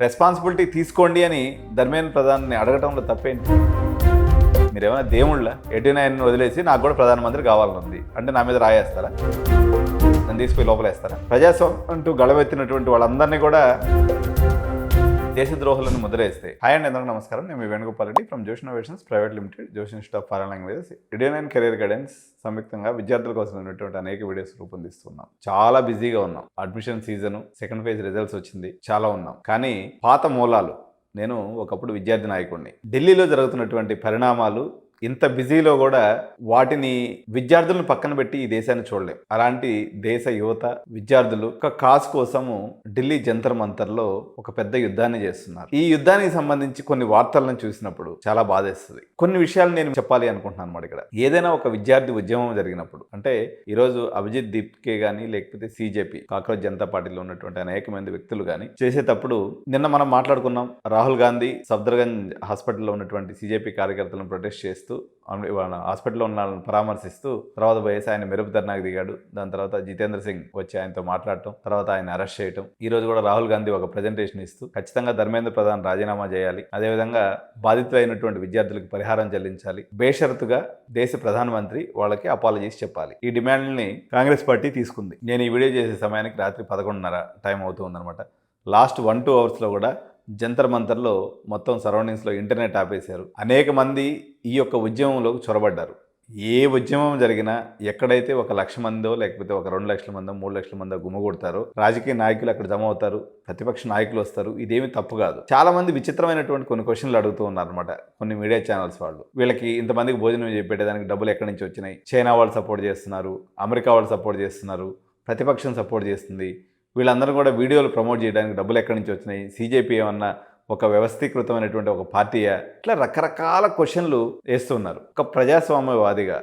Responsibility తీసుకోండి అని ధర్మేంద్ర ప్రధాన్ని అడగటంలో తప్పేంటి? మీరేమైనా దేవుళ్ళ 89 వదిలేసి నాకు కూడా ప్రధానమంత్రి కావాలని ఉంది అంటే నా మీద రాయేస్తారా? నన్ను తీసుకుపోయి లోపలేస్తారా? ప్రజాస్వామ్యం అంటూ గళవెత్తినటువంటి వాళ్ళందరినీ కూడా దేశద్రోహులను ముద్రేస్తాయి. హాయ్ అండి, అందరికీ నమస్కారం. నేను మీ వేణుగోపాల్ రెడ్డి ఫ్రమ్ జోష్ ఇన్నోవేషన్స్ ప్రైవేట్ లిమిటెడ్, జోష్ institute of foreign languages, 89 career guidance సంయుక్తంగా విద్యార్థుల కోసం ఉన్నటువంటి అనేక వీడియోస్ రూపొందిస్తున్నాం. చాలా బిజీగా ఉన్నాం. Admission season, second phase results వచ్చింది, చాలా ఉన్నాం. కానీ పాత మూలాలు, నేను ఒకప్పుడు విద్యార్థి నాయకుడిని. ఢిల్లీలో జరుగుతున్నటువంటి పరిణామాలు ఇంత బిజీలో కూడా వాటిని విద్యార్థులను పక్కన పెట్టి ఈ దేశాన్ని చూడలేం. అలాంటి దేశ యువత విద్యార్థులు ఒక కాజ్ కోసము ఢిల్లీ జంతర్ మంతర్లో ఒక పెద్ద యుద్ధాన్ని చేస్తున్నారు. ఈ యుద్ధానికి సంబంధించి కొన్ని వార్తలను చూసినప్పుడు చాలా బాధేస్తుంది. కొన్ని విషయాలు నేను చెప్పాలి అనుకుంటున్నాను అన్నమాట. ఇక్కడ ఏదైనా ఒక విద్యార్థి ఉద్యమం జరిగినప్పుడు, అంటే ఈరోజు అభిజిత్ దీప్కే కానీ లేకపోతే సిజేపీ కాక్రోచ్ జనతా పార్టీలో ఉన్నటువంటి అనేక మంది వ్యక్తులు కానీ చేసేటప్పుడు, నిన్న మనం మాట్లాడుకున్నాం, రాహుల్ గాంధీ సఫ్దర్గంజ్ హాస్పిటల్లో ఉన్నటువంటి సిజేపీ కార్యకర్తలను ప్రొటెస్ట్ చేస్తూ వాళ్ళ హాస్పిటల్లో ఉన్న వాళ్ళని పరామర్శిస్తూ తర్వాత పోయేసి ఆయన మెరుపు ధర్నాకు దిగాడు. దాని తర్వాత జితేంద్ర సింగ్ వచ్చి ఆయనతో మాట్లాడటం, తర్వాత ఆయన అరెస్ట్ చేయటం. ఈ రోజు కూడా రాహుల్ గాంధీ ఒక ప్రజెంటేషన్ ఇస్తూ ఖచ్చితంగా ధర్మేంద్ర ప్రధాన్ రాజీనామా చేయాలి, అదేవిధంగా బాధితులైనటువంటి విద్యార్థులకు పరిహారం చెల్లించాలి, బేషరతుగా దేశ ప్రధానమంత్రి వాళ్ళకి అపాలజీస్ చెప్పాలి. ఈ డిమాండ్ని కాంగ్రెస్ పార్టీ తీసుకుంది. నేను ఈ వీడియో చేసే సమయానికి రాత్రి 11:30 టైం అవుతుందన్నమాట. లాస్ట్ 1-2 అవర్స్లో కూడా జంతర్ మంతర్లో మొత్తం సరౌండింగ్స్లో ఇంటర్నెట్ ఆపేశారు. అనేక మంది ఈ యొక్క ఉద్యమంలోకి చొరబడ్డారు. ఏ ఉద్యమం జరిగినా ఎక్కడైతే 1,00,000 మందో లేకపోతే 2 లక్షల మందో 3 లక్షల మందో గుమ్మగొడతారు, రాజకీయ నాయకులు అక్కడ జమ అవుతారు, ప్రతిపక్ష నాయకులు వస్తారు. ఇదేమి తప్పు కాదు. చాలా మంది విచిత్రమైనటువంటి కొన్ని క్వశ్చన్లు అడుగుతూ ఉన్నారనమాట కొన్ని మీడియా ఛానల్స్ వాళ్ళు. వీళ్ళకి ఇంతమందికి భోజనం చెప్పేదానికి డబ్బులు ఎక్కడి నుంచి వచ్చినాయి? చైనా వాళ్ళు సపోర్ట్ చేస్తున్నారు, అమెరికా వాళ్ళు సపోర్ట్ చేస్తున్నారు, ప్రతిపక్షం సపోర్ట్ చేస్తుంది, వీళ్ళందరూ కూడా వీడియోలు ప్రమోట్ చేయడానికి డబ్బులు ఎక్కడి నుంచి వచ్చినాయి? సిజేపీ ఏమన్నా ఒక వ్యవస్థీకృతమైనటువంటి ఒక పార్టీయా? ఇట్లా రకరకాల క్వశ్చన్లు వేస్తున్నారు. ఒక ప్రజాస్వామ్యవాదిగా,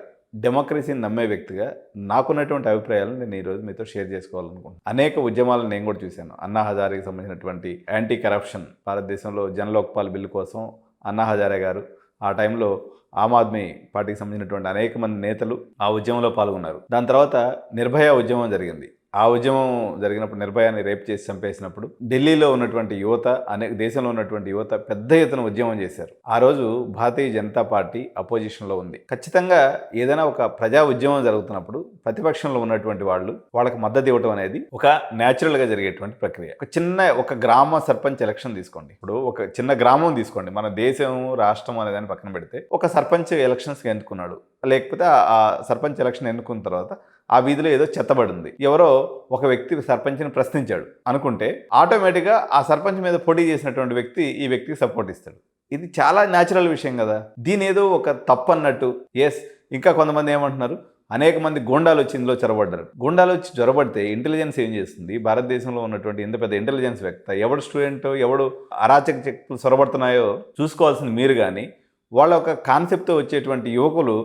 డెమోక్రసీని నమ్మే వ్యక్తిగా నాకున్నటువంటి అభిప్రాయాలను నేను ఈరోజు మీతో షేర్ చేసుకోవాలనుకుంటున్నాను. అనేక ఉద్యమాలను నేను కూడా చూశాను. అన్నా హజారేకి సంబంధించినటువంటి యాంటీ కరప్షన్, భారతదేశంలో జనలోక్పాల్ బిల్లు కోసం అన్నా హజారే గారు, ఆ టైంలో ఆమ్ ఆద్మీ పార్టీకి సంబంధించినటువంటి అనేక మంది నేతలు ఆ ఉద్యమంలో పాల్గొన్నారు. దాని తర్వాత నిర్భయ ఉద్యమం జరిగింది. ఆ ఉద్యమం జరిగినప్పుడు, నిర్భయాన్ని రేప్ చేసి చంపేసినప్పుడు ఢిల్లీలో ఉన్నటువంటి యువత, దేశంలో ఉన్నటువంటి యువత పెద్ద ఎత్తున ఉద్యమం చేశారు. ఆ రోజు భారతీయ జనతా పార్టీ అపోజిషన్లో ఉంది. ఖచ్చితంగా ఏదైనా ఒక ప్రజా ఉద్యమం జరుగుతున్నప్పుడు ప్రతిపక్షంలో ఉన్నటువంటి వాళ్ళకి మద్దతు ఇవ్వడం అనేది ఒక న్యాచురల్గా జరిగేటువంటి ప్రక్రియ. ఒక గ్రామ సర్పంచ్ ఎలక్షన్ తీసుకోండి. ఇప్పుడు ఒక చిన్న గ్రామం తీసుకోండి. మన దేశం, రాష్ట్రం అనేదాన్ని పక్కన పెడితే ఒక సర్పంచ్ ఎలక్షన్స్కి ఎన్నుకున్నాడు, లేకపోతే ఆ సర్పంచ్ ఎలక్షన్ ఎన్నుకున్న తర్వాత ఆ వీధిలో ఏదో చెత్తబడింది, ఎవరో ఒక వ్యక్తి సర్పంచ్ని ప్రశ్నించాడు అనుకుంటే ఆటోమేటిక్గా ఆ సర్పంచ్ మీద పోటీ చేసినటువంటి వ్యక్తి ఈ వ్యక్తికి సపోర్ట్ ఇస్తాడు. ఇది చాలా న్యాచురల్ విషయం కదా. దీని ఏదో ఒక తప్పు అన్నట్టు. ఎస్, ఇంకా కొంతమంది ఏమంటున్నారు, అనేక మంది గూండాలు వచ్చి ఇందులో చొరబడ్డారు. గూండాలు వచ్చి చొరబడితే ఇంటెలిజెన్స్ ఏం చేస్తుంది? భారతదేశంలో ఉన్నటువంటి ఇంత పెద్ద ఇంటెలిజెన్స్ వ్యక్తి, ఎవడు స్టూడెంట్, ఎవడు అరాచక శక్తులు చొరబడుతున్నాయో చూసుకోవాల్సింది మీరు. కానీ వాళ్ళ ఒక కాన్సెప్ట్తో వచ్చేటువంటి యువకులు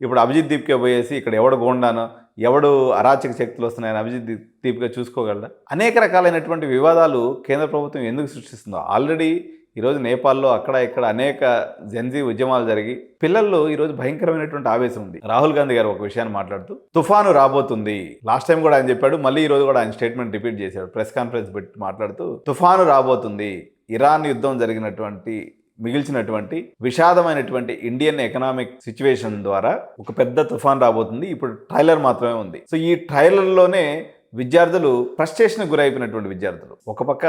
ఇప్పుడు అభిజిత్ దీప్కే పోయేసి ఇక్కడ ఎవడు గోండానో, ఎవడు అరాచక శక్తులు వస్తున్నాయని అభిజిత్ దీప్గా చూసుకోగలరా? అనేక రకాలైనటువంటి వివాదాలు కేంద్ర ప్రభుత్వం ఎందుకు సృష్టిస్తుందో. ఆల్రెడీ ఈరోజు నేపాల్లో అక్కడ ఇక్కడ అనేక జెన్జీ ఉద్యమాలు జరిగి పిల్లల్లో ఈరోజు భయంకరమైనటువంటి ఆవేశం ఉంది. రాహుల్ గాంధీ గారు ఒక విషయాన్ని మాట్లాడుతూ తుఫాను రాబోతుంది, లాస్ట్ టైం కూడా ఆయన చెప్పాడు, మళ్ళీ ఈరోజు కూడా ఆయన స్టేట్మెంట్ రిపీట్ చేశాడు. ప్రెస్ కాన్ఫరెన్స్ పెట్టి మాట్లాడుతూ తుఫాను రాబోతుంది, ఇరాన్ యుద్ధం జరిగినటువంటి మిగిల్చినటువంటి విషాదమైనటువంటి ఇండియన్ ఎకనామిక్ సిచ్యువేషన్ ద్వారా ఒక పెద్ద తుఫాన్ రాబోతుంది, ఇప్పుడు ట్రైలర్ మాత్రమే ఉంది. సో ఈ ట్రైలర్లోనే విద్యార్థులు ఫ్రస్ట్రేషన్కి గురైపోయినటువంటి విద్యార్థులు. ఒక పక్క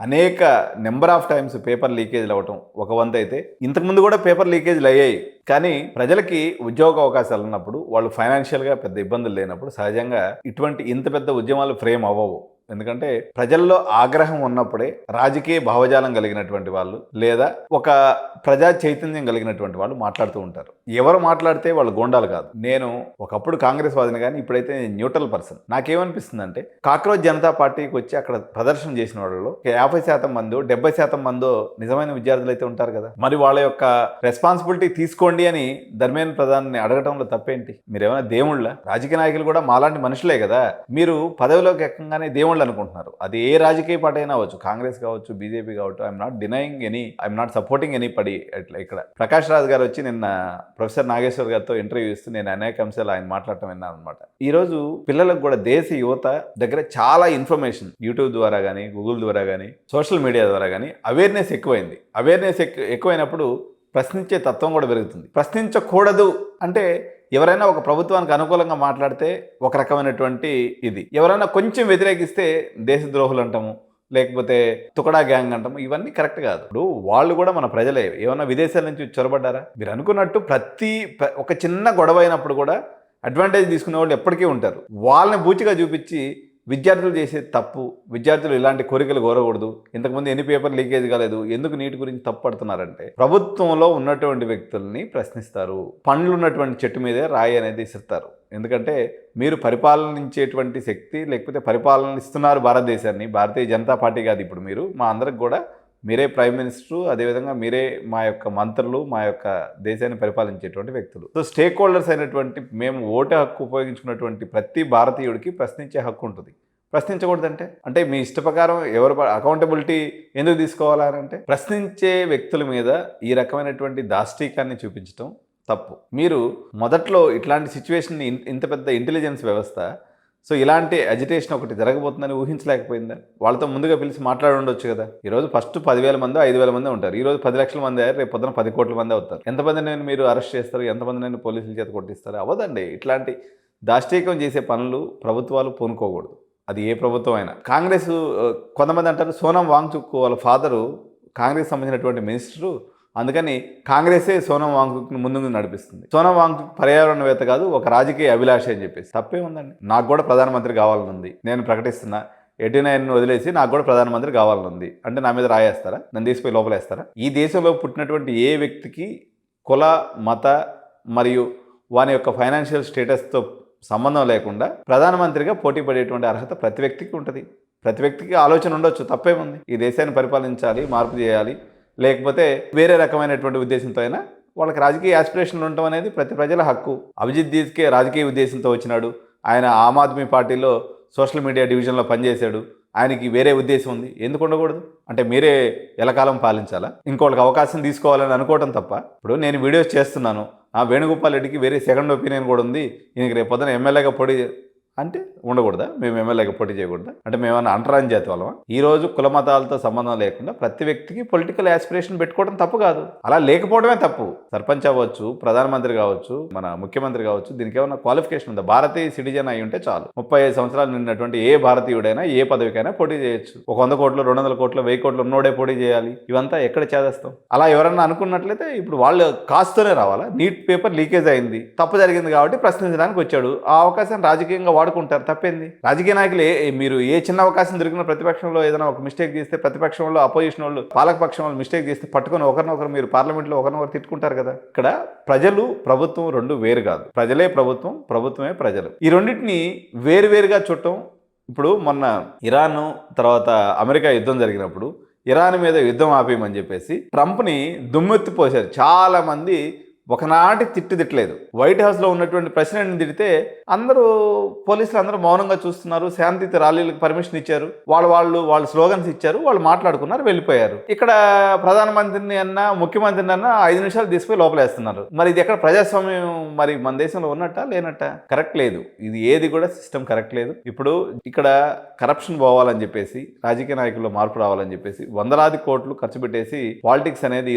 అనేక నెంబర్ ఆఫ్ టైమ్స్ పేపర్ లీకేజ్లు అవ్వటం ఒక వంత అయితే, ఇంతకుముందు కూడా పేపర్ లీకేజ్లు అయ్యాయి. కానీ ప్రజలకి ఉద్యోగ అవకాశాలు ఉన్నప్పుడు, వాళ్ళు ఫైనాన్షియల్గా పెద్ద ఇబ్బందులు లేనప్పుడు సహజంగా ఇటువంటి ఇంత పెద్ద ఉద్యమాలు ఫ్రేమ్ అవ్వవు. ఎందుకంటే ప్రజల్లో ఆగ్రహం ఉన్నప్పుడే రాజకీయ భావజాలం కలిగినటువంటి వాళ్ళు లేదా ఒక ప్రజా చైతన్యం కలిగినటువంటి వాళ్ళు మాట్లాడుతూ ఉంటారు. ఎవరు మాట్లాడితే వాళ్ళు గోండాలు కాదు. నేను ఒకప్పుడు కాంగ్రెస్ వాదిని, కానీ ఇప్పుడైతే నేను న్యూట్రల్ పర్సన్. నాకేమనిపిస్తుంది అంటే, కాక్రోచ్ జనతా పార్టీకి వచ్చి అక్కడ ప్రదర్శన చేసిన వాళ్ళలో 50% మందో 70% మందో నిజమైన విద్యార్థులు అయితే ఉంటారు కదా. మరి వాళ్ళ యొక్క రెస్పాన్సిబిలిటీ తీసుకోండి అని ధర్మేంద్ర ప్రధాన్ని అడగటంలో తప్పేంటి? మీరేమైనా దేవుళ్ళ? రాజకీయ నాయకులు కూడా మాలాంటి మనుషులే కదా. మీరు పదవిలోకి ఎక్కగానే దేవుళ్ళ వాళ్ళు అనుకుంటున్నారు. అది ఏ రాజకీయ పార్టీ అయినా అవ్వచ్చు, కాంగ్రెస్ కావచ్చు, బీజేపీ కావచ్చు. I'm not denying any, I'm not supporting any పడి. అట్లా ఇక్కడ ప్రకాష్ రాజ్ గారు వచ్చి నిన్న ప్రొఫెసర్ నాగేశ్వర్ గారితో ఇంటర్వ్యూ ఇస్తూ నేను అనేక అంశాలు ఆయన మాట్లాడటం విన్నాను అనమాట. ఈరోజు పిల్లలకు కూడా దేశ యువత దగ్గర చాలా ఇన్ఫర్మేషన్ యూట్యూబ్ ద్వారా కానీ, గూగుల్ ద్వారా కానీ, సోషల్ మీడియా ద్వారా కానీ అవేర్నెస్ ఎక్కువైంది. అవేర్నెస్ ఎక్కువైనప్పుడు ప్రశ్నించే తత్వం కూడా పెరుగుతుంది. ప్రశ్నించకూడదు అంటే ఎవరైనా ఒక ప్రభుత్వానికి అనుకూలంగా మాట్లాడితే ఒక రకమైనటువంటి ఇది, ఎవరైనా కొంచెం వ్యతిరేకిస్తే దేశద్రోహులు అంటాము, లేకపోతే తుకడా గ్యాంగ్ అంటాము. ఇవన్నీ కరెక్ట్ కాదు. ఇప్పుడు వాళ్ళు కూడా మన ప్రజలే. ఏమన్నా విదేశాల నుంచి చొరబడ్డారా? మీరు అనుకున్నట్టు ఒక చిన్న గొడవ అయినప్పుడు కూడా అడ్వాంటేజ్ తీసుకునే వాళ్ళు ఎప్పటికీ ఉంటారు. వాళ్ళని బూచిగా చూపించి విద్యార్థులు చేసే తప్పు, విద్యార్థులు ఇలాంటి కోరికలు కోరకూడదు, ఇంతకుముందు ఎన్ని పేపర్ లీకేజ్ కాలేదు, ఎందుకు నీటి గురించి తప్పు పడుతున్నారంటే ప్రభుత్వంలో ఉన్నటువంటి వ్యక్తుల్ని ప్రశ్నిస్తారు. పండ్లు ఉన్నటువంటి చెట్టు మీదే రాయి అనేది ఇస్తారు. ఎందుకంటే మీరు పరిపాలనించేటువంటి శక్తి, లేకపోతే పరిపాలనిస్తున్నారు భారతదేశాన్ని. భారతీయ జనతా పార్టీ కాదు ఇప్పుడు మీరు, మా అందరికి కూడా మీరే ప్రైమ్ మినిస్టరు, అదేవిధంగా మీరే మా యొక్క మంత్రులు, మా యొక్క దేశాన్ని పరిపాలించేటువంటి వ్యక్తులు. సో స్టేక్ హోల్డర్స్ అయినటువంటి మేము ఓటు హక్కు ఉపయోగించుకున్నటువంటి ప్రతి భారతీయుడికి ప్రశ్నించే హక్కు ఉంటుంది. ప్రశ్నించకూడదంటే అంటే మీ ఇష్ట ప్రకారం ఎవరు అకౌంటబిలిటీ ఎందుకు తీసుకోవాలంటే ప్రశ్నించే వ్యక్తుల మీద ఈ రకమైనటువంటి దాష్టీకాన్ని చూపించడం తప్పు. మీరు మొదట్లో ఇట్లాంటి సిచ్యువేషన్ని, ఇంత పెద్ద ఇంటెలిజెన్స్ వ్యవస్థ, సో ఇలాంటి అజిటేషన్ ఒకటి జరగబోతుందని ఊహించలేకపోయిందా? వాళ్ళతో ముందుగా పిలిచి మాట్లాడి ఉండొచ్చు కదా. ఈరోజు ఫస్ట్ 10,000 మంది 5,000 మంది ఉంటారు. ఈరోజు 10 లక్షల మంది అయ్యారు, రేపు పొద్దున 10 కోట్ల మంది అవుతారు. ఎంతమందిని మీరు అరెస్ట్ చేస్తారు, ఎంతమందిని పోలీసుల చేత కొట్టిస్తారు? అవ్వదండి. ఇట్లాంటి దాష్టీకం చేసే పనులు ప్రభుత్వాలు పూనుకోకూడదు, అది ఏ ప్రభుత్వం అయినా. కాంగ్రెస్ కొంతమంది అంటారు సోనం వాంగ్చుక్ వాళ్ళ ఫాదరు కాంగ్రెస్ సంబంధించినటువంటి మినిస్టరు, అందుకని కాంగ్రెసే సోనం వాంగ్చుక్ని ముందు నడిపిస్తుంది. సోనం వాంగ్చుక్ పర్యావరణవేత్త కాదు, ఒక రాజకీయ అభిలాష అని చెప్పేసి. తప్పే ఉందండి. నాకు కూడా ప్రధానమంత్రి కావాలనుంది, నేను ప్రకటిస్తున్నా. 89 వదిలేసి నాకు కూడా ప్రధానమంత్రి కావాలనుంది అంటే నా మీద రాయేస్తారా? నన్ను తీసిపోయి లోపలేస్తారా? ఈ దేశంలో పుట్టినటువంటి ఏ వ్యక్తికి కుల, మత మరియు వాని యొక్క ఫైనాన్షియల్ స్టేటస్తో సంబంధం లేకుండా ప్రధానమంత్రిగా పోటీ పడేటువంటి అర్హత ప్రతి వ్యక్తికి ఉంటుంది. ప్రతి వ్యక్తికి ఆలోచన ఉండొచ్చు, తప్పేముంది. ఈ దేశాన్ని పరిపాలించాలి, మార్పు చేయాలి, లేకపోతే వేరే రకమైనటువంటి ఉద్దేశంతో అయినా వాళ్ళకి రాజకీయ యాస్పిరేషన్లు ఉండటం అనేది ప్రతి ప్రజల హక్కు. అభిజిత్ దీస్కే రాజకీయ ఉద్దేశంతో వచ్చినాడు. ఆయన ఆమ్ ఆద్మీ పార్టీలో సోషల్ మీడియా డివిజన్లో పనిచేశాడు. ఆయనకి వేరే ఉద్దేశం ఉంది, ఎందుకు ఉండకూడదు? అంటే మీరే ఎలకాలం పాలించాలా? ఇంకోళ్ళకి అవకాశం తీసుకోవాలని అనుకోవటం తప్ప. ఇప్పుడు నేను వీడియోస్ చేస్తున్నాను, వేణుగోపాల్ రెడ్డికి వేరే సెకండ్ ఒపీనియన్ కూడా ఉంది, ఈయనకి రేపు పొద్దున ఎమ్మెల్యేగా పోటీ అంటే ఉండకూడదా? మేము ఎమ్మెల్యేగా పోటీ చేయకూడదా? అంటే మేమన్నా అంటరాని జాతి వాళ్ళమా? ఈరోజు కుల మతాలతో సంబంధం లేకుండా ప్రతి వ్యక్తికి పొలిటికల్ యాస్పిరేషన్ పెట్టుకోవడం తప్పు కాదు, అలా లేకపోవడమే తప్పు. సర్పంచ్ అవ్వచ్చు, ప్రధానమంత్రి కావచ్చు, మన ముఖ్యమంత్రి కావచ్చు, దీనికి ఏమన్నా క్వాలిఫికేషన్ ఉందా? భారతీయ సిటిజన్ అయి ఉంటే చాలు. 35 సంవత్సరాలు నిన్నటువంటి ఏ భారతీయుడైనా ఏ పదవికైనా పోటీ చేయొచ్చు. 100 కోట్లు, 200 కోట్లు, 1000 కోట్లు ఉన్నోడే పోటీ చేయాలి, ఇవంతా ఎక్కడ చేదేస్తాం? అలా ఎవరన్నా అనుకున్నట్లయితే ఇప్పుడు వాళ్ళు కాస్తూనే రావాలా? నీట్ పేపర్ లీకేజ్ అయింది, తప్పు జరిగింది కాబట్టి ప్రశ్నించడానికి వచ్చాడు. ఆ అవకాశాన్ని రాజకీయంగా వాడుకుంటారు, తప్పేంది? రాజకీయ నాయకులు మీరు ఏ చిన్న అవకాశం దొరికిన ప్రతిపక్షంలో ఏదైనా ఒక మిస్టేక్ చేస్తే, ప్రతిపక్షంలో అపోజిషన్ వాళ్ళు, పాలకపక్షం వాళ్ళు మిస్టేక్ చేస్తే పట్టుకొని ఒకరినొకరు మీరు పార్లమెంట్లో ఒకరినొకరు తిట్టుకుంటారు కదా. ఇక్కడ ప్రజలు, ప్రభుత్వం రెండు వేరు కాదు. ప్రజలే ప్రభుత్వం, ప్రభుత్వమే ప్రజలు. ఈ రెండింటిని వేరువేరుగా చూడటం. ఇప్పుడు మొన్న ఇరాన్ తర్వాత అమెరికా యుద్ధం జరిగినప్పుడు ఇరాన్ మీద యుద్ధం ఆపేయమని చెప్పేసి ట్రంప్ని దుమ్మెత్తిపోశారు. చాలా మంది ఒకనాటి తిట్టలేదు. వైట్ హౌస్లో ఉన్నటువంటి ప్రెసిడెంట్ని తిడితే అందరూ పోలీసులు అందరూ మౌనంగా చూస్తున్నారు. శాంతియుత ర్యాలీలకు పర్మిషన్ ఇచ్చారు, వాళ్ళు స్లోగన్స్ ఇచ్చారు, వాళ్ళు మాట్లాడుకున్నారు, వెళ్ళిపోయారు. ఇక్కడ ప్రధానమంత్రిని అన్నా ముఖ్యమంత్రిని అన్నా 5 నిమిషాలు తీసుకుపోయి లోపలేస్తున్నారు. మరి ఇది ఎక్కడ ప్రజాస్వామ్యం? మరి మన దేశంలో ఉన్నట్టా లేనట్టా? కరెక్ట్ లేదు. ఇది ఏది కూడా సిస్టమ్ కరెక్ట్ లేదు. ఇప్పుడు ఇక్కడ కరప్షన్ పోవాలని చెప్పేసి, రాజకీయ నాయకుల్లో మార్పు రావాలని చెప్పేసి వందలాది కోట్లు ఖర్చు పెట్టేసి పాలిటిక్స్ అనేది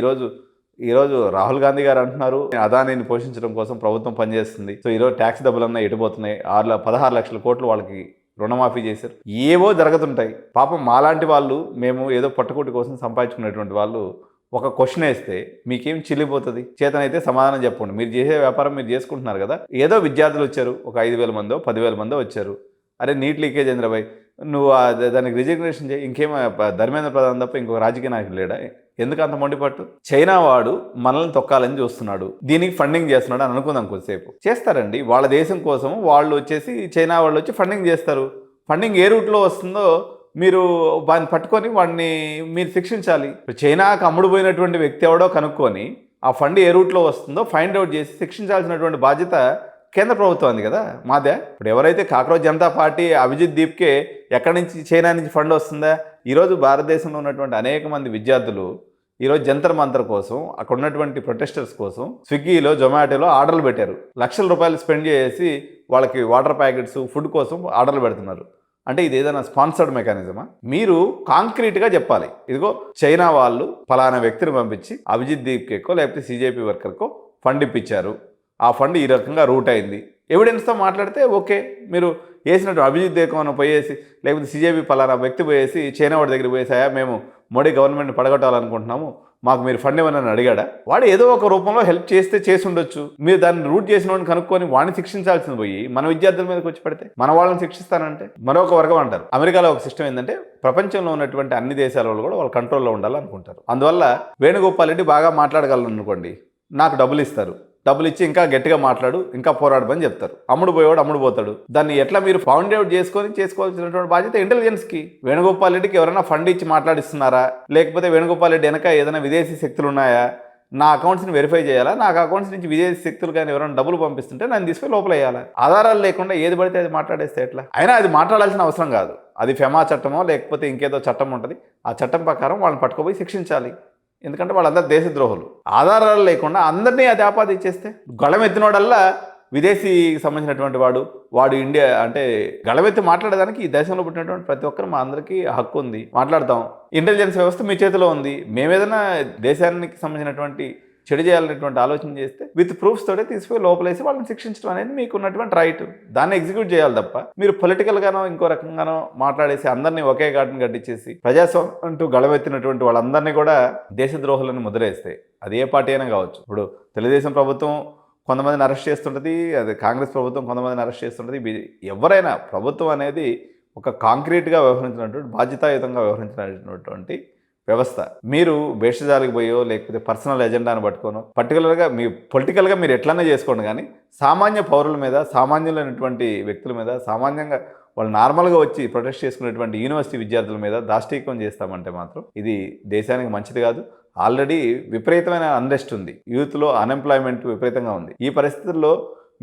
ఈరోజు రాహుల్ గాంధీ గారు అంటున్నారు అదానిని పోషించడం కోసం ప్రభుత్వం పనిచేస్తుంది. సో ఈరోజు ట్యాక్స్ డబ్బులన్నా ఎటుపోతున్నాయి. 16 లక్షల కోట్లు వాళ్ళకి రుణమాఫీ చేశారు. ఏవో జరుగుతుంటాయి. పాపం మాలాంటి వాళ్ళు, మేము ఏదో పట్టుకోటి కోసం సంపాదించుకునేటువంటి వాళ్ళు ఒక క్వశ్చన్ వేస్తే మీకేం చిల్లిపోతుంది? చేతనైతే సమాధానం చెప్పండి. మీరు చేసే వ్యాపారం మీరు చేసుకుంటున్నారు కదా. ఏదో విద్యార్థులు వచ్చారు, ఒక 5,000 మందో 10,000 మందో వచ్చారు. అరే నీట్ లీకేజ్ చంద్రబాయ్, నువ్వు దానికి రిజిగ్నేషన్ చేయి. ఇంకేమో ధర్మేంద్ర ప్రధాన్ తప్ప ఇంకొక రాజకీయ నాయకులు లేడా? ఎందుకు అంత మొండిపట్టు? చైనా వాడు మనల్ని తొక్కాలని చూస్తున్నాడు, దీనికి ఫండింగ్ చేస్తున్నాడు అని అనుకుందాం. కొద్దిసేపు చేస్తారండి. వాళ్ళ దేశం కోసం వాళ్ళు వచ్చేసి, చైనా వాళ్ళు వచ్చి ఫండింగ్ చేస్తారు. ఫండింగ్ ఏ రూట్లో వస్తుందో మీరు వాడిని పట్టుకొని వాడిని మీరు శిక్షించాలి. చైనాకు అమ్ముడుపోయినటువంటి వ్యక్తి ఎవడో కనుక్కొని ఆ ఫండ్ ఏ రూట్లో వస్తుందో ఫైండ్ అవుట్ చేసి శిక్షించాల్సినటువంటి బాధ్యత కేంద్ర ప్రభుత్వం ఉంది కదా, మాదే. ఇప్పుడు ఎవరైతే కాక్రోచ్ జనతా పార్టీ అభిజిత్ దీప్కే ఎక్కడి నుంచి, చైనా నుంచి ఫండ్ వస్తుందా? ఈరోజు భారతదేశంలో ఉన్నటువంటి అనేక మంది విద్యార్థులు ఈరోజు జంతర్ మంతర్ కోసం, అక్కడ ఉన్నటువంటి ప్రొటెస్టర్స్ కోసం స్విగ్గీలో, జొమాటోలో ఆర్డర్లు పెట్టారు. లక్షల రూపాయలు స్పెండ్ చేసి వాళ్ళకి వాటర్ ప్యాకెట్స్, ఫుడ్ కోసం ఆర్డర్లు పెడుతున్నారు. అంటే ఇది ఏదైనా స్పాన్సర్డ్ మెకానిజమా? మీరు కాంక్రీట్గా చెప్పాలి, ఇదిగో చైనా వాళ్ళు ఫలానా వ్యక్తిని పంపించి అభిజిత్ దీప్కేకో లేకపోతే సిజేపీ వర్కర్కో ఫండ్ ఇప్పించారు, ఆ ఫండ్ ఈ రకంగా రూట్ అయింది, ఎవిడెన్స్తో మాట్లాడితే ఓకే. మీరు వేసినట్టు అభిజిత్ దేకమని పోయేసి, లేకపోతే సిజేపీ పలానా వ్యక్తి పోయేసి చైనా వాడి దగ్గర పోయేసాయా, మేము మోడీ గవర్నమెంట్ని పడగొట్టాలనుకుంటున్నాము, మాకు మీరు ఫండ్ ఇవ్వనని అడిగాడా? వాడు ఏదో ఒక రూపంలో హెల్ప్ చేస్తే చేసి ఉండొచ్చు. మీరు దాన్ని రూట్ చేసిన వాడిని కనుక్కొని వాడిని శిక్షించాల్సింది పోయి మన విద్యార్థుల మీదకి వచ్చి పడితే మన వాళ్ళని శిక్షిస్తానంటే మరొక వర్గం అంటారు. అమెరికాలో ఒక సిస్టమ్ ఏంటంటే ప్రపంచంలో ఉన్నటువంటి అన్ని దేశాల వాళ్ళు కూడా వాళ్ళ కంట్రోల్లో ఉండాలనుకుంటారు. అందువల్ల వేణుగోపాల్ రెడ్డి బాగా మాట్లాడగలను అనుకోండి, నాకు డబ్బులు ఇస్తారు, డబ్బులు ఇచ్చి ఇంకా గట్టిగా మాట్లాడు, ఇంకా పోరాడమని చెప్తారు. అమ్ముడు పోయేవాడు అమ్ముడు పోతాడు. దాన్ని ఎట్లా మీరు ఫౌండ్ అవుట్ చేసుకోవాల్సినటువంటి బాధ్యత ఇంటెలిజెన్స్కి. వేణుగోపాల్ రెడ్డికి ఎవరైనా ఫండ్ ఇచ్చి మాట్లాడిస్తున్నారా, లేకపోతే వేణుగోపాల్ రెడ్డి వెనక ఏదైనా విదేశీ శక్తులు ఉన్నాయా, నా అకౌంట్స్ని వెరిఫై చేయాలా, నాకు అకౌంట్స్ నుంచి విదేశీ శక్తులు కానీ ఎవరైనా డబ్బులు పంపిస్తుంటే నన్ను తీసుకొని లోపల వేయాలా? ఆధారాలు లేకుండా ఏది పడితే అది మాట్లాడేస్తే ఎట్లా? అయినా అది మాట్లాడాల్సిన అవసరం కాదు. అది ఫెమా చట్టమో లేకపోతే ఇంకేదో చట్టం ఉంటుంది, ఆ చట్టం ప్రకారం వాళ్ళని పట్టుకుపోయి శిక్షించాలి. ఎందుకంటే వాళ్ళందరూ దేశద్రోహులు. ఆధారాలు లేకుండా అందరినీ అది ఆపాదించేస్తే, గళమెత్తినోడల్లా విదేశీకి సంబంధించినటువంటి వాడు ఇండియా అంటే గళమెత్తి మాట్లాడేదానికి ఈ దేశంలో పుట్టినటువంటి ప్రతి ఒక్కరు మా అందరికీ హక్కు ఉంది, మాట్లాడతాం. ఇంటెలిజెన్స్ వ్యవస్థ మీ చేతిలో ఉంది. మేమేదైనా దేశానికి సంబంధించినటువంటి చెడు చేయాలనేటువంటి ఆలోచన చేస్తే విత్ ప్రూఫ్స్ తోటే తీసుకుపోయి లోపలేసి వాళ్ళని శిక్షించడం అనేది మీకు ఉన్నటువంటి రైట్. దాన్ని ఎగ్జిక్యూట్ చేయాలి తప్ప మీరు పొలిటికల్గానో ఇంకో రకంగానో మాట్లాడేసి అందరినీ ఒకే ఘాటును గట్టించేసి ప్రజాస్వామ్యం అంటూ గళమెత్తినటువంటి వాళ్ళందరినీ కూడా దేశద్రోహులను ముద్రేస్తే, అది ఏ పార్టీ అయినా కావచ్చు. ఇప్పుడు తెలుగుదేశం ప్రభుత్వం కొంతమందిని అరెస్ట్ చేస్తుంటుంది, అది కాంగ్రెస్ ప్రభుత్వం కొంతమందిని అరెస్ట్ చేస్తుంటుంది. ఎవరైనా ప్రభుత్వం అనేది ఒక కాంక్రీట్గా వ్యవహరించినటువంటి, బాధ్యతాయుతంగా వ్యవహరించినటువంటి వ్యవస్థ. మీరు భేషజాలకు పోయో లేకపోతే పర్సనల్ ఎజెండాను పట్టుకోనో పర్టికులర్గా మీ పొలిటికల్గా మీరు ఎట్లనే చేసుకోండి, కానీ సామాన్య పౌరుల మీద, సామాన్యులైనటువంటి వ్యక్తుల మీద, సామాన్యంగా వాళ్ళు నార్మల్గా వచ్చి ప్రొటెస్ట్ చేసుకునేటువంటి యూనివర్సిటీ విద్యార్థుల మీద దాష్టీకం చేస్తామంటే మాత్రం ఇది దేశానికి మంచిది కాదు. ఆల్రెడీ విపరీతమైన అన్రెస్ట్ ఉంది, యూత్లో అన్ఎంప్లాయ్మెంట్ విపరీతంగా ఉంది. ఈ పరిస్థితుల్లో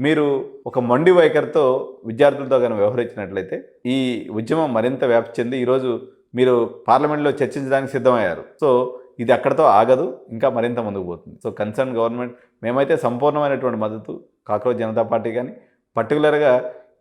మీరు ఒక మొండి వైఖరితో విద్యార్థులతో కానీ వ్యవహరించినట్లయితే ఈ ఉద్యమం మరింత వ్యాప్తి చెంది ఈరోజు మీరు పార్లమెంట్లో చర్చించడానికి సిద్ధమయ్యారు. సో ఇది అక్కడితో ఆగదు, ఇంకా మరింత ముందుకు పోతుంది. సో కన్సర్న్ గవర్నమెంట్ మేమైతే సంపూర్ణమైనటువంటి మద్దతు కాక్రోచ్ జనతా పార్టీ కానీ, పర్టికులర్గా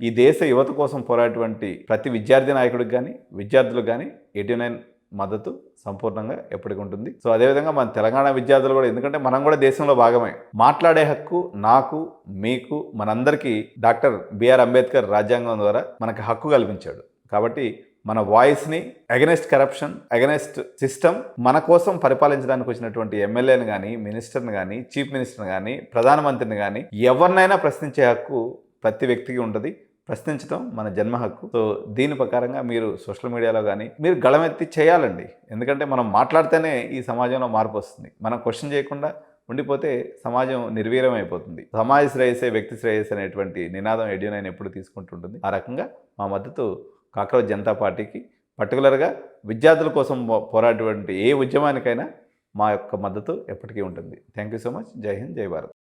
ఈ దేశ యువత కోసం పోరాటటువంటి ప్రతి విద్యార్థి నాయకుడికి కానీ, విద్యార్థులకు కానీ 89 మద్దతు సంపూర్ణంగా ఎప్పటికి ఉంటుంది. సో అదేవిధంగా మన తెలంగాణ విద్యార్థులు కూడా, ఎందుకంటే మనం కూడా దేశంలో భాగమే. మాట్లాడే హక్కు నాకు, మీకు, మనందరికీ డాక్టర్ బిఆర్ అంబేద్కర్ రాజ్యాంగం ద్వారా మనకు హక్కు కల్పించాడు. కాబట్టి మన వాయిస్ని అగెనెస్ట్ కరప్షన్, అగెనెస్ట్ సిస్టమ్, మన కోసం పరిపాలించడానికి వచ్చినటువంటి ఎమ్మెల్యేని కానీ, మినిస్టర్ని కానీ, చీఫ్ మినిస్టర్ని కానీ, ప్రధానమంత్రిని కానీ ఎవరినైనా ప్రశ్నించే హక్కు ప్రతి వ్యక్తికి ఉంటుంది. ప్రశ్నించడం మన జన్మ హక్కు. సో దీని ప్రకారంగా మీరు సోషల్ మీడియాలో కానీ మీరు గళమెత్తి చేయాలండి. ఎందుకంటే మనం మాట్లాడితేనే ఈ సమాజంలో మార్పు వస్తుంది. మనం క్వశ్చన్ చేయకుండా ఉండిపోతే సమాజం నిర్వీర్యం అయిపోతుంది. సమాజ శ్రేయసే వ్యక్తి శ్రేయస్ అనేటువంటి నినాదం 89 ఎప్పుడు తీసుకుంటుంటుంది. ఆ రకంగా మా మద్దతు కాక్రోచ్ జనతా పార్టీకి, పర్టికులర్గా విద్యార్థుల కోసం పోరాటటువంటి ఏ ఉద్యమానికైనా మా యొక్క మద్దతు ఎప్పటికీ ఉంటుంది. Thank you so much. జై హింద్, జై భారత్.